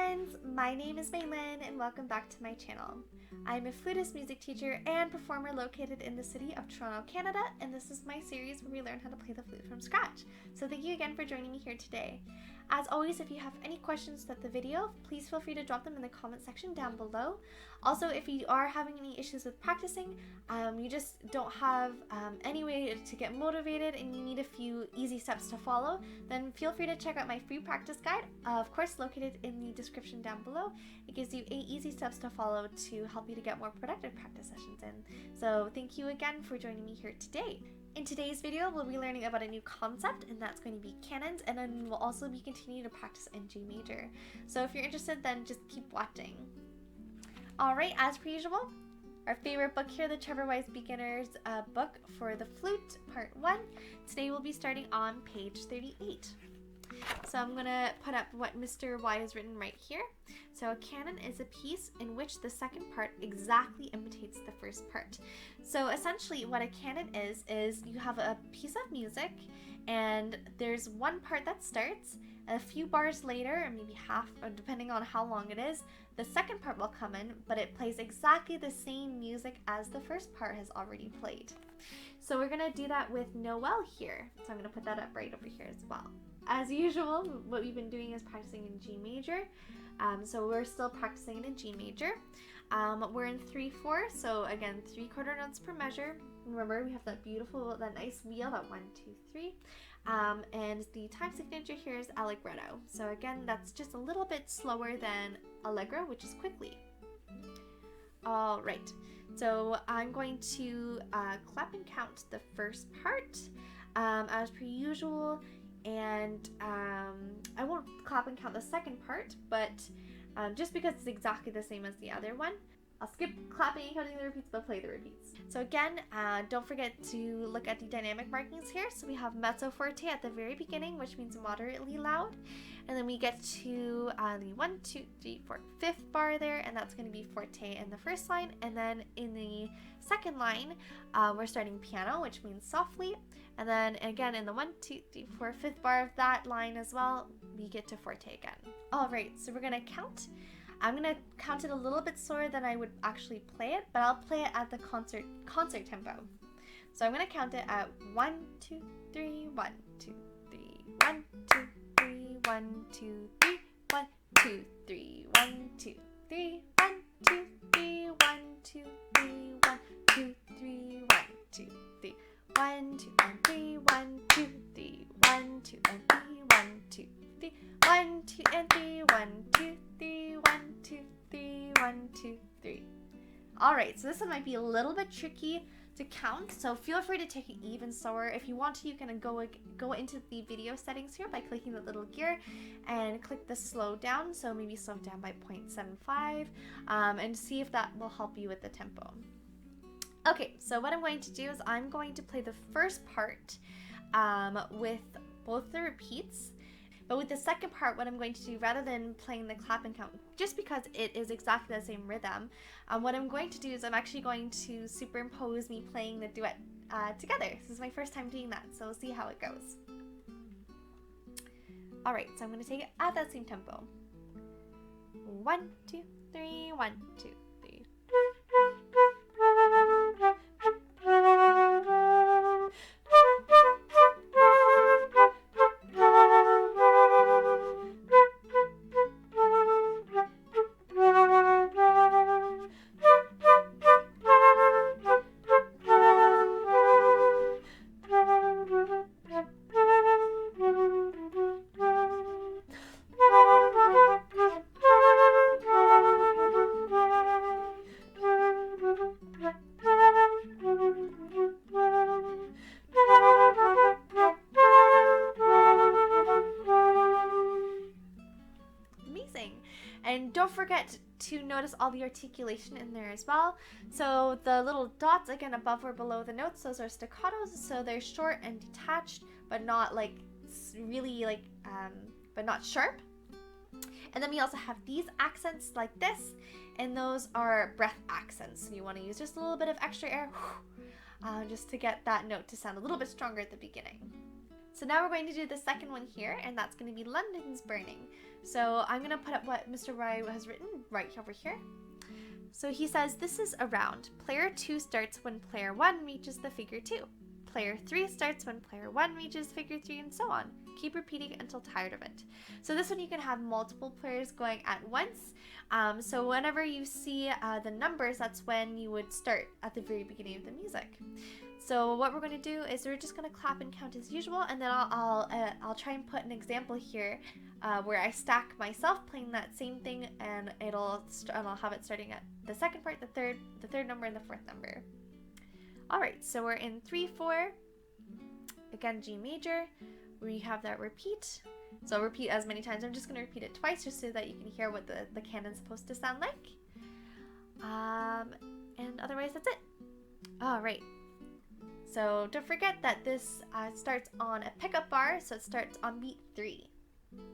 friends, my name is Maylin and welcome back to my channel. I'm a flutist, music teacher, and performer located in the city of Toronto, Canada, and this is my series where we learn how to play the flute from scratch. So thank you again for joining me here today. As always, if you have any questions about the video, please feel free to drop them in the comment section down below. Also, if you are having any issues with practicing, you just don't have any way to get motivated and you need a few easy steps to follow, then feel free to check out my free practice guide, of course located in the description down below. It gives you 8 easy steps to follow to help you to get more productive practice sessions in. So thank you again for joining me here today. In today's video, we'll be learning about a new concept, and that's going to be canons, and then we'll also be continuing to practice in G major. So if you're interested, then just keep watching. Alright, as per usual, our favorite book here, the Trevor Wise Beginner's book for the flute, part 1. Today we'll be starting on page 38. So I'm going to put up what Mr. Y has written right here. So a canon is a piece in which the second part exactly imitates the first part. So essentially what a canon is you have a piece of music and there's one part that starts. A few bars later, or maybe half, or depending on how long it is, the second part will come in, but it plays exactly the same music as the first part has already played. So we're going to do that with Noel here. So I'm going to put that up right over here as well. As usual, what we've been doing is practicing in G major. So we're still practicing in G major. We're in 3/4, so again, 3/4 notes per measure. Remember, we have that nice wheel, that 1, 2, 3. And the time signature here is allegretto. So again, that's just a little bit slower than allegro, which is quickly. All right, so I'm going to clap and count the first part as per usual, and I won't clap and count the second part, but just because it's exactly the same as the other one, I'll skip clapping and counting the repeats, but play the repeats. So again, don't forget to look at the dynamic markings here. So we have mezzo forte at the very beginning, which means moderately loud. And then we get to the 1, 2, 3, 4, 5th bar there, and that's going to be forte in the first line. And then in the second line, we're starting piano, which means softly. And then again, in the 1, 2, 3, 4, 5th bar of that line as well, we get to forte again. All right, so we're going to count. I'm going to count it a little bit slower than I would actually play it, but I'll play it at the concert tempo. So I'm going to count it at 1, 2, 3, 1, 2, 3, 1, 2, 3, 1, 2, 3, 1, 2, 3, 1, 2, 3, 1, 2, 3, 1, 2, 3, 1, 2, 3, 1, 2, 3, 1, 2, and 3, 1, 2, 3, 1, 2, and 3, 1, 2, 3, 1, 2, and 3, 1, 2, 3, 1, 2, 3, 1, 2, 3. Alright, so this one might be a little bit tricky to count, so feel free to take it even slower. If you want to, you can go into the video settings here by clicking the little gear and click the slow down, so maybe slow down by 0.75, and see if that will help you with the tempo. Okay, so what I'm going to do is I'm going to play the first part with both the repeats. But with the second part, what I'm going to do, rather than playing the clap and count, just because it is exactly the same rhythm, what I'm going to do is I'm actually going to superimpose me playing the duet together. This is my first time doing that, so we'll see how it goes. Alright, so I'm going to take it at that same tempo. 1, 2, 3, 1, 2, 3. And don't forget to notice all the articulation in there as well. So the little dots, again, above or below the notes, those are staccatos, so they're short and detached, but not like really like, but not sharp. And then we also have these accents like this, and those are breath accents. So you want to use just a little bit of extra air just to get that note to sound a little bit stronger at the beginning. So now we're going to do the second one here, and that's going to be London's Burning. So I'm going to put up what Mr. Roy has written right over here. So he says, this is a round. Player 2 starts when player 1 reaches the figure 2. Player 3 starts when player 1 reaches figure 3, and so on. Keep repeating until tired of it. So this one you can have multiple players going at once. So whenever you see the numbers, that's when you would start at the very beginning of the music. So what we're going to do is we're just going to clap and count as usual, and then I'll try and put an example here where I stack myself playing that same thing, and I'll have it starting at the second part, the third number, and the fourth number. All right, so we're in 3/4. Again, G major. We have that repeat. So I'll repeat as many times. I'm just going to repeat it twice just so that you can hear what the canon's supposed to sound like. And otherwise, that's it. All right. So don't forget that this starts on a pickup bar, so it starts on beat 3.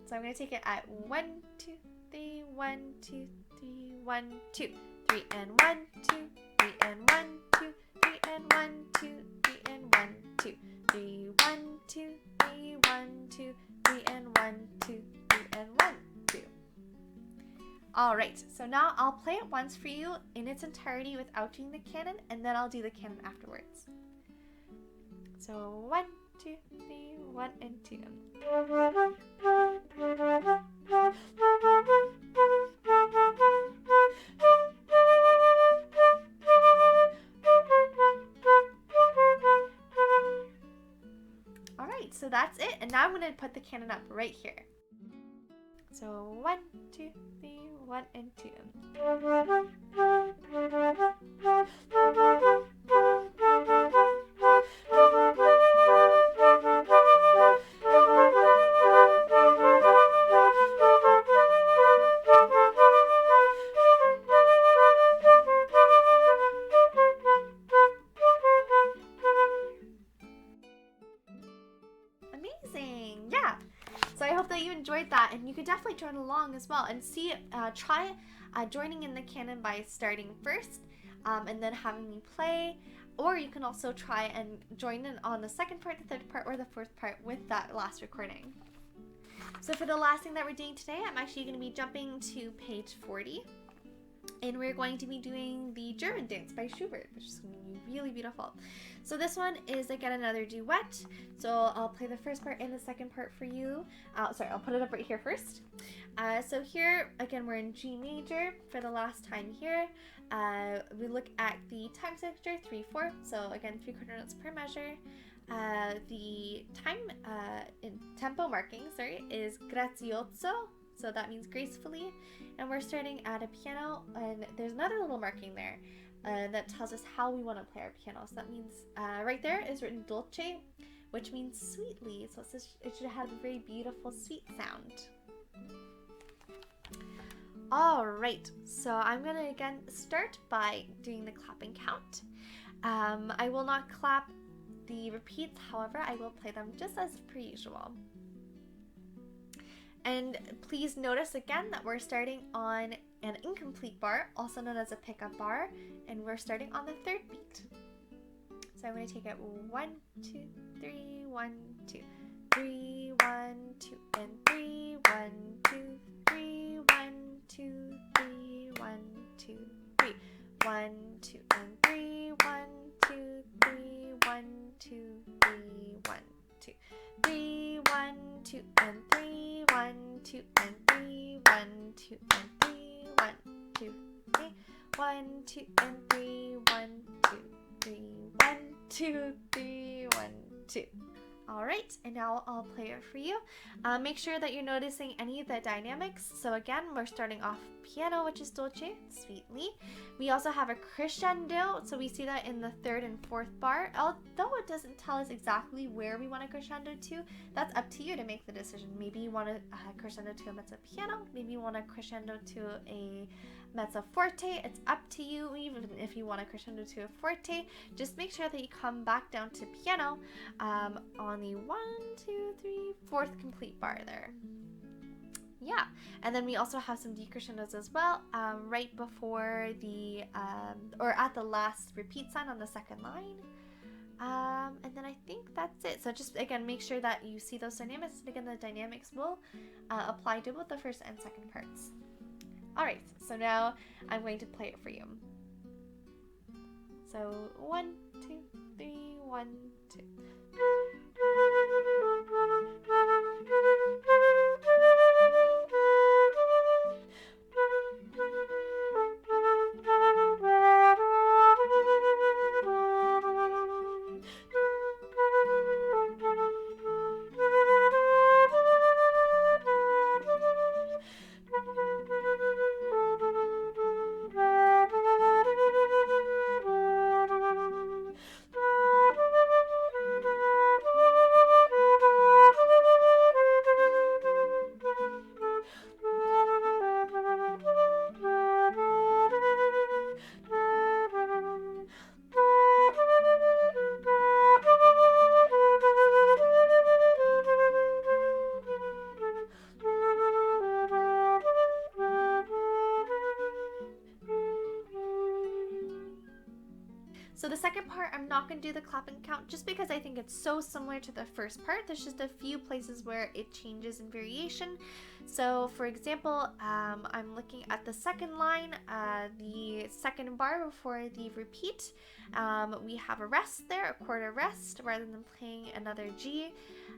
So I'm going to take it at 1, 2, 3, 1, 2, 3, 1, 2, 3, and 1, 2, 3, and 1, 2, 3, and 1, 2, 3, and 1, 2, 3, 1, 2, 3, 1, 2, 3, and 1, 2, 3, and 1, 2. All right, so now I'll play it once for you in its entirety without doing the canon, and then I'll do the canon afterwards. So 1, 2, 3, 1, and 2. All right, so that's it, and now I'm going to put the canon up right here. So 1, 2, 3, 1, and 2. Amazing, yeah. So I hope that you enjoyed that, and you could definitely join along as well and try joining in the canon by starting first and then having me play, or you can also try and join in on the second part, the third part, or the fourth part with that last recording. So for the last thing that we're doing today, I'm actually going to be jumping to page 40, and we're going to be doing the German dance by Schubert, which is going to be really beautiful. So this one is again another duet. So I'll play the first part and the second part for you. Sorry, I'll put it up right here first. So here again we're in G major for the last time here. We look at the time signature 3/4. So again 3/4 notes per measure. The time in tempo marking, is grazioso. So that means gracefully, and we're starting at a piano, and there's another little marking there that tells us how we want to play our piano. So that means right there is written dolce, which means sweetly. So it should have a very beautiful sweet sound. All right, so I'm going to again start by doing the clap and count. I will not clap the repeats, however, I will play them just as per usual. And please notice again that we're starting on an incomplete bar, also known as a pickup bar, and we're starting on the third beat. So I'm going to take it 1, 2, 3, 1, 2, 3, 1, 2, and 3, 1, 2, 3, 1, 2, 3, 1, 2, 3, 1, 2, and 3, 1, 2, 3, 1, 2, 3, 1, 2, 3, 1, 2, and 3, 1, 2, and 3, 1, 2, and 3, 1, 2, 3, 1, 2, and 3, 1, 2, 3, 1, 2, 3, 1, 2. All right, and now I'll play it for you. Make sure that you're noticing any of the dynamics. So again, we're starting off piano, which is dolce, sweetly. We also have a crescendo, so we see that in the third and fourth bar. Although it doesn't tell us exactly where we want to crescendo to, that's up to you to make the decision. Maybe you want to crescendo to a mezzo piano, maybe you want to crescendo to a mezzo forte. It's up to you. Even if you want to crescendo to a forte, just make sure that you come back down to piano on the 1, 2, 3, 4th complete bar there. Yeah, and then we also have some decrescendos as well, right before the or at the last repeat sign on the second line. And then I think that's it. So just, again, make sure that you see those dynamics. And again, the dynamics will apply to both the first and second parts. Alright, so now I'm going to play it for you. So 1, 2, 3, 1, 2. So the second part, I'm not going to do the clapping count just because I think it's so similar to the first part. There's just a few places where it changes in variation. So for example, I'm looking at the second line, the second bar before the repeat. We have a rest there, a quarter rest, rather than playing another G.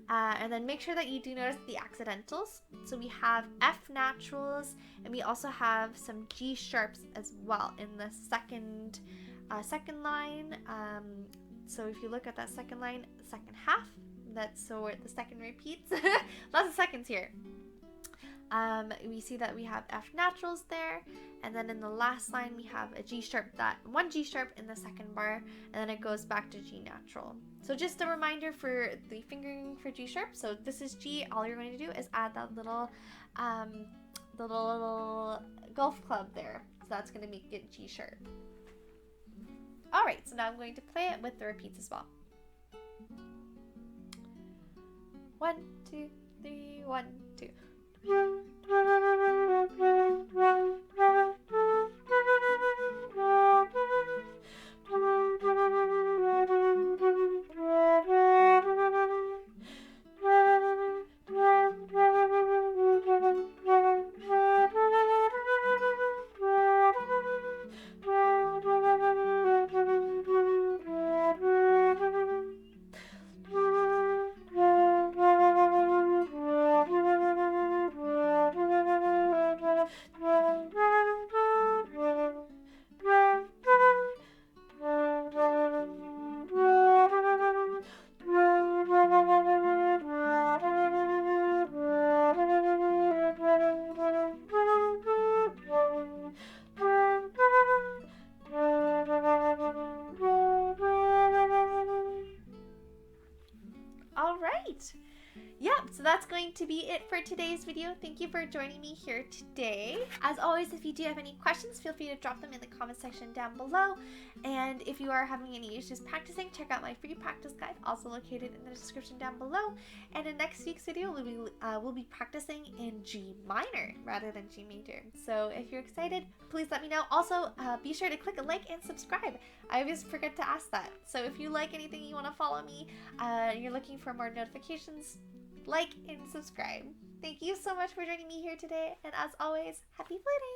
And then make sure that you do notice the accidentals. So we have F naturals, and we also have some G sharps as well in the second line. So if you look at that second line, second half, that's so where the second repeats. Lots of seconds here. We see that we have F naturals there, and then in the last line we have a G sharp, that one G sharp in the second bar, and then it goes back to G natural. So just a reminder for the fingering for G sharp. So this is G. All you're going to do is add that little golf club there. So that's going to make it G sharp. Alright, so now I'm going to play it with the repeats as well. 1, 2, 3, 1, 2. Yep, so that's going to be it for today's video. Thank you for joining me here today. As always, if you do have any questions, feel free to drop them in the comment section down below. And if you are having any issues practicing, check out my free practice guide, also located in the description down below. And in next week's video, we'll be practicing in G minor rather than G major. So if you're excited, please let me know. Also, be sure to click a like and subscribe. I always forget to ask that. So if you like anything, you want to follow me, you're looking for more notifications, like and subscribe. Thank you so much for joining me here today, and as always, happy fluting!